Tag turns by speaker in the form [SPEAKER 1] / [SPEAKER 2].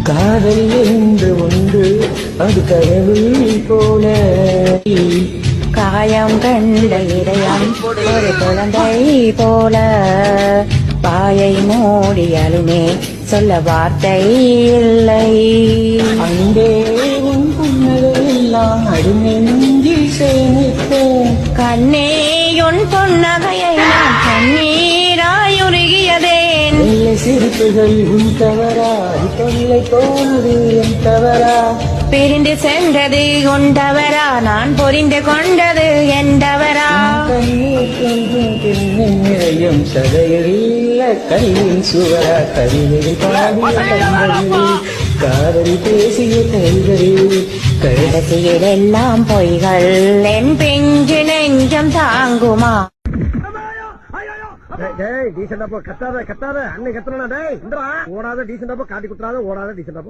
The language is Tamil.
[SPEAKER 1] காதல் என்று ஒன்று அது கடவுள் போல
[SPEAKER 2] காயம் கண்ட இதயம் ஒரு குழந்தை போல வாயை மூடியலுமே சொல்ல வார்த்தை இல்லை.
[SPEAKER 1] அன்பே உன் புன்னகையெல்லாம் அடிநெஞ்சில் சேமிப்பேன்.
[SPEAKER 2] கண்ணே உன் பொன்னகையை நான் கண்ணீராயுருகியதேன்.
[SPEAKER 1] சிரிப்புகள் உன் தவறா, தொல்லை போனது என் தவறா.
[SPEAKER 2] பிரிந்து சென்றது உன் தவறா, நான் புரிந்து கொண்டது என் தவறா.
[SPEAKER 1] கண்ணீர் சதையில் கல்வின் சுவரா, கவிதைகள் பாடிய காதல் பேசிய கைகளில்
[SPEAKER 2] கடைசியில் எல்லாம் பொய்கள் என் பிஞ்சு நெஞ்சம் தாங்குமா?
[SPEAKER 3] டேய் டீசெண்டா போ, கத்தாத அன்னை கத்துறா. டேய் ஓடாத டீசெண்டா போ, காட்டி குத்துறாத, ஓடாத டீசெண்டா போ.